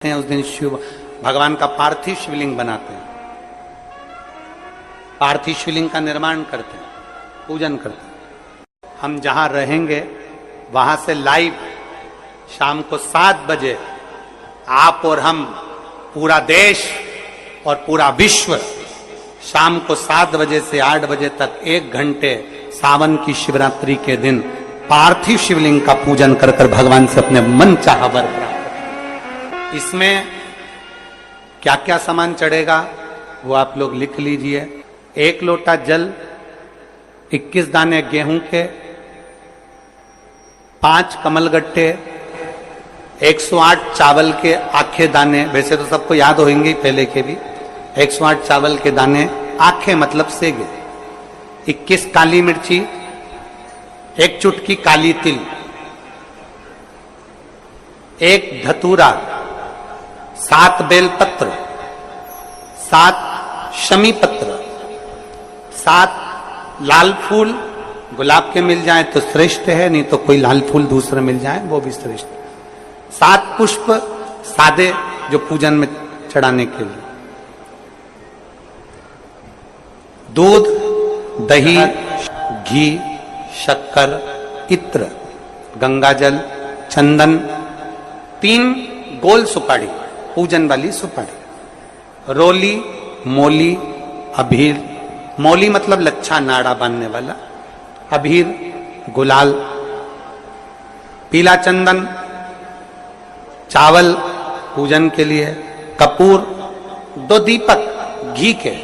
हैं उस दिन शिव भगवान का पार्थिव शिवलिंग बनाते हैं, पार्थिव शिवलिंग का निर्माण करते हैं, पूजन करते हैं। हम जहां रहेंगे वहां से लाइव शाम को 7 बजे आप और हम, पूरा देश और पूरा विश्व, शाम को 7 बजे से 8 बजे तक 1 घंटे सावन की शिवरात्रि के दिन पार्थिव शिवलिंग का पूजन कर कर भगवान से अपने मन चाहा वर प्राप्त। इसमें क्या क्या सामान चढ़ेगा वो आप लोग लिख लीजिए। 1 लोटा जल, 21 दाने गेहूं के, 5 कमलगट्टे, 108 चावल के आखे दाने, वैसे तो सबको याद होंगे पहले के भी, 108 चावल के दाने आखे मतलब सेगे, 21 काली मिर्ची, 1 चुटकी काली तिल, 1 धतूरा, 7 बेलपत्र, 7 शमी पत्र, 7 लाल फूल, गुलाब के मिल जाए तो श्रेष्ठ है, नहीं तो कोई लाल फूल दूसरे मिल जाए वो भी श्रेष्ठ है। 7 पुष्प सादे जो पूजन में चढ़ाने के लिए, दूध, दही, घी, शक्कर, इत्र, गंगाजल, चंदन, 3 गोल सुपारी, पूजन वाली सुपारी, रोली, मोली, अभीर, मोली मतलब लच्छा नाड़ा बांधने वाला, अभीर, गुलाल, पीला चंदन, चावल पूजन के लिए, कपूर, 2 दीपक घी के,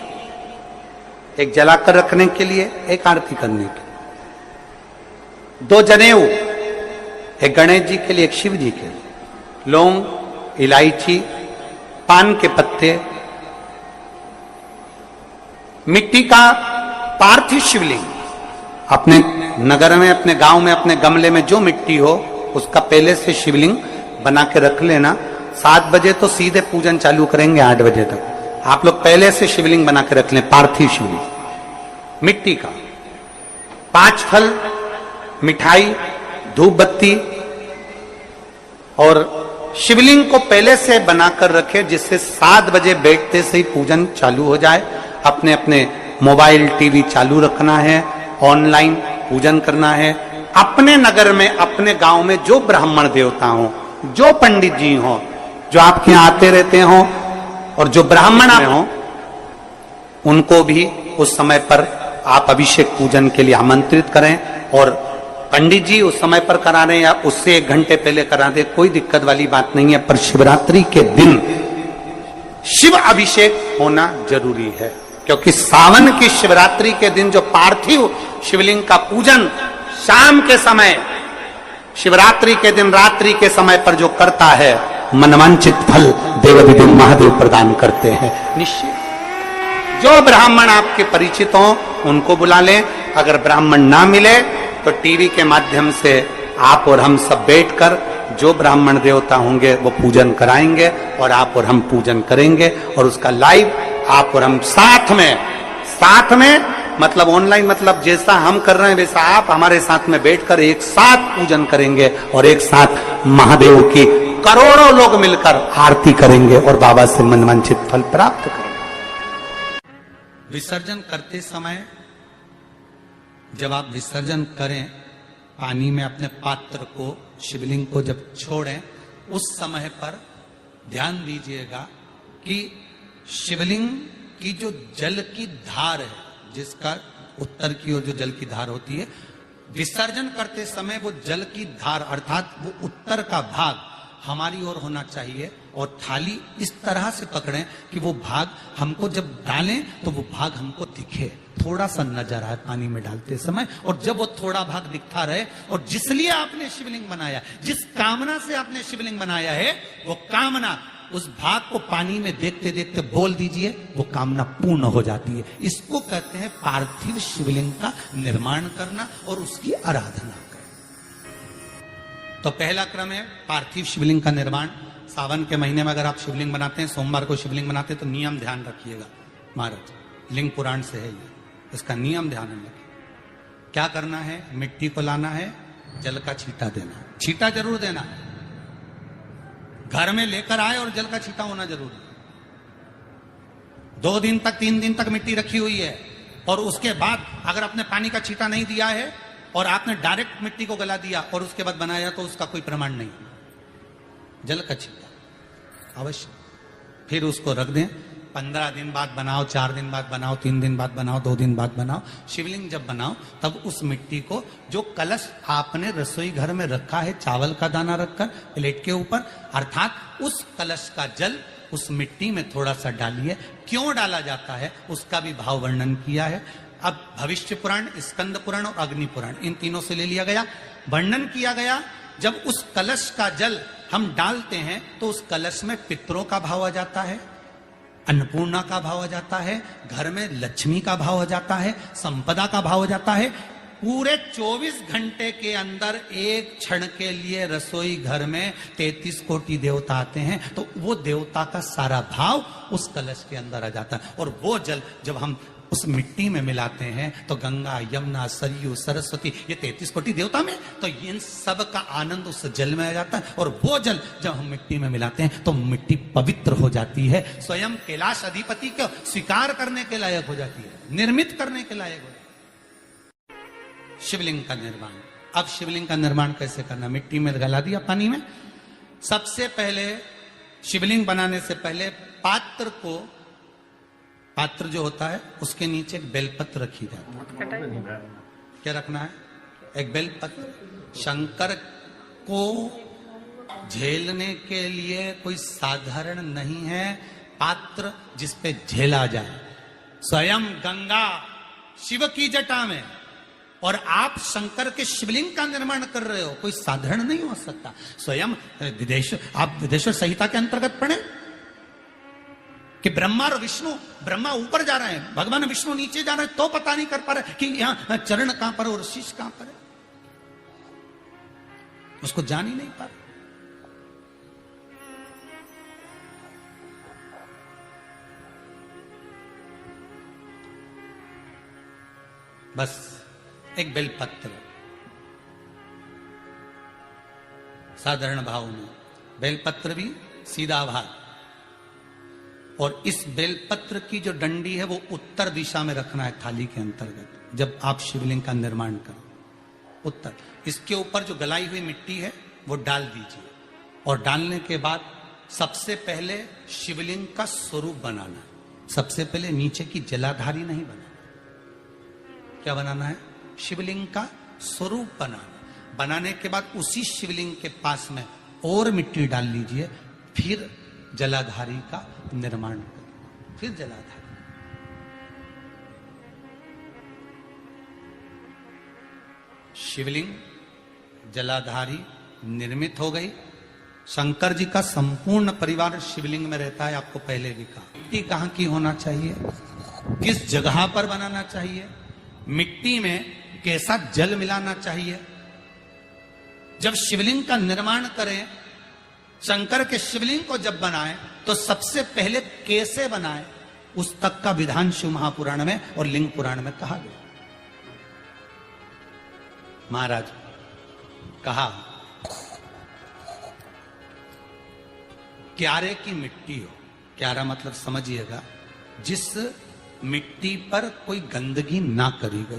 1 जलाकर रखने के लिए, 1 आरती करने के लिए, 2 जनेऊ, 1 गणेश जी के लिए, 1 शिव जी के लिए, लौंग, इलायची, पान के पत्ते, मिट्टी का पार्थिव शिवलिंग। अपने नगर में, अपने गांव में, अपने गमले में जो मिट्टी हो उसका पहले से शिवलिंग बना के रख लेना। 7 बजे तो सीधे पूजन चालू करेंगे, 8 बजे तक आप लोग पहले से शिवलिंग बना के रख लें, पार्थिव शिवलिंग मिट्टी का। 5 फल, मिठाई, धूप बत्ती, और शिवलिंग को पहले से बनाकर रखे जिससे 7 बजे बैठते से ही पूजन चालू हो जाए। अपने अपने मोबाइल टीवी चालू रखना है, ऑनलाइन पूजन करना है। अपने नगर में, अपने गांव में जो ब्राह्मण देवता हो, जो पंडित जी हो, जो आपके यहाँ आते रहते हो, और जो ब्राह्मण हो, उनको भी उस समय पर आप अभिषेक पूजन के लिए आमंत्रित करें। और पंडित जी उस समय पर करा रहे या उससे 1 घंटे पहले करा दे, कोई दिक्कत वाली बात नहीं है। पर शिवरात्रि के दिन शिव अभिषेक होना जरूरी है, क्योंकि सावन की शिवरात्रि के दिन जो पार्थिव शिवलिंग का पूजन शाम के समय, शिवरात्रि के दिन रात्रि के समय पर जो करता है, मनवांचित फल देवाधिदेव महादेव प्रदान करते हैं निश्चित। जो ब्राह्मण आपके परिचित हो उनको बुला लें, अगर ब्राह्मण ना मिले तो टीवी के माध्यम से आप और हम सब बैठकर जो ब्राह्मण देवता होंगे वो पूजन कराएंगे, और आप और हम पूजन करेंगे, और उसका लाइव आप और हम साथ में मतलब ऑनलाइन, मतलब जैसा हम कर रहे हैं वैसा आप हमारे साथ में बैठकर एक साथ पूजन करेंगे, और एक साथ महादेव की करोड़ों लोग मिलकर आरती करेंगे और बाबा से मनवांछित फल प्राप्त करेंगे। विसर्जन करते समय जब आप विसर्जन करें, पानी में अपने पात्र को, शिवलिंग को जब छोड़ें, उस समय पर ध्यान दीजिएगा कि शिवलिंग की जो जल की धार है, जिसका उत्तर की ओर जो जल की धार होती है, विसर्जन करते समय वो जल की धार अर्थात वो उत्तर का भाग हमारी ओर होना चाहिए, और थाली इस तरह से पकड़ें कि वो भाग हमको जब डालें तो वो भाग हमको दिखे, थोड़ा सा नजर आए पानी में डालते समय, और जब वो थोड़ा भाग दिखता रहे, और जिसलिए आपने शिवलिंग बनाया, जिस कामना से आपने शिवलिंग बनाया है, वो कामना उस भाग को पानी में देखते देखते बोल दीजिए, वो कामना पूर्ण हो जाती है। इसको कहते हैं पार्थिव शिवलिंग का निर्माण करना और उसकी आराधना करना। तो पहला क्रम है पार्थिव शिवलिंग का निर्माण। सावन के महीने में अगर आप शिवलिंग बनाते हैं, सोमवार को शिवलिंग बनाते हैं, तो नियम ध्यान रखिएगा महाराज, लिंग पुराण से है ये, इसका नियम ध्यान में रखिए। क्या करना है? मिट्टी को लाना है, जल का छींटा देना, छींटा जरूर देना, घर में लेकर आए और जल का छींटा होना जरूरी है। 2 दिन तक 3 दिन तक मिट्टी रखी हुई है और उसके बाद अगर आपने पानी का छींटा नहीं दिया है और आपने डायरेक्ट मिट्टी को गला दिया और उसके बाद बनाया तो उसका कोई प्रमाण नहीं। जल का छींटा अवश्य, फिर उसको रख दें। 15 दिन बाद बनाओ, 4 दिन बाद बनाओ, 3 दिन बाद बनाओ, 2 दिन बाद बनाओ। शिवलिंग जब बनाओ तब उस मिट्टी को, जो कलश आपने रसोई घर में रखा है चावल का दाना रखकर प्लेट के ऊपर, अर्थात उस कलश का जल उस मिट्टी में थोड़ा सा डालिए। क्यों डाला जाता है उसका भी भाव वर्णन किया है। अब भविष्य पुराण, स्कंद पुराण और अग्नि पुराण, इन तीनों से ले लिया गया। वर्णन किया गया जब उस कलश का जल हम डालते हैं तो उस कलश में पितरों का भाव आ जाता है, अन्नपूर्णा का भाव आ जाता है, घर में लक्ष्मी का भाव आ जाता है, संपदा का भाव आ जाता है। पूरे 24 घंटे के अंदर एक क्षण के लिए रसोई घर में 33 कोटि देवता आते हैं, तो वो देवता का सारा भाव उस कलश के अंदर आ जाता है। और वो जल जब हम उस मिट्टी में मिलाते हैं तो गंगा, यमुना, सरयू, सरस्वती, ये 33 कोटि देवता में, तो इन सब का आनंद उस जल में आ जाता है। और वो जल जब हम मिट्टी में मिलाते हैं तो मिट्टी पवित्र हो जाती है, स्वयं कैलाश अधिपति को स्वीकार करने के लायक हो जाती है, निर्मित करने के लायक हो जाती है। शिवलिंग का निर्माण। अब शिवलिंग का निर्माण कैसे करना? मिट्टी में गला दिया पानी में। सबसे पहले शिवलिंग बनाने से पहले पात्र जो होता है उसके नीचे एक बेलपत्र रखी जाती है। क्या रखना है? एक बेलपत्र। शंकर को झेलने के लिए कोई साधारण नहीं है पात्र जिसपे झेला जाए। स्वयं गंगा शिव की जटा में, और आप शंकर के शिवलिंग का निर्माण कर रहे हो, कोई साधारण नहीं हो सकता। स्वयं आप विदेश्वर संहिता के अंतर्गत पढ़े कि ब्रह्मा और विष्णु, ब्रह्मा ऊपर जा रहे हैं, भगवान विष्णु नीचे जा रहे हैं, तो पता नहीं कर पा रहे कि यहां चरण कहां पर और शीश कहां पर है, उसको जान ही नहीं पा रहे। बस एक बेलपत्र, साधारण भाव में बेलपत्र भी सीधा भाग, और इस बेलपत्र की जो डंडी है वो उत्तर दिशा में रखना है थाली के अंतर्गत। जब आप शिवलिंग का निर्माण करो उत्तर, इसके ऊपर जो गलाई हुई मिट्टी है वो डाल दीजिए, और डालने के बाद सबसे पहले शिवलिंग का स्वरूप बनाना। सबसे पहले नीचे की जलाधारी नहीं बनाना। क्या बनाना है? शिवलिंग का स्वरूप बनाना। बनाने के बाद उसी शिवलिंग के पास में और मिट्टी डाल लीजिए, फिर जलाधारी का निर्माण करें। फिर जलाधारी, शिवलिंग जलाधारी निर्मित हो गई। शंकर जी का संपूर्ण परिवार शिवलिंग में रहता है, आपको पहले भी कहा। मिट्टी कहां की होना चाहिए, किस जगह पर बनाना चाहिए, मिट्टी में कैसा जल मिलाना चाहिए। जब शिवलिंग का निर्माण करें, शंकर के शिवलिंग को जब बनाए तो सबसे पहले कैसे बनाए उस तक का विधान शिव महापुराण में और लिंग पुराण में कहा गया। महाराज कहा क्यारे की मिट्टी हो। क्यारा मतलब समझिएगा जिस मिट्टी पर कोई गंदगी ना करी गई।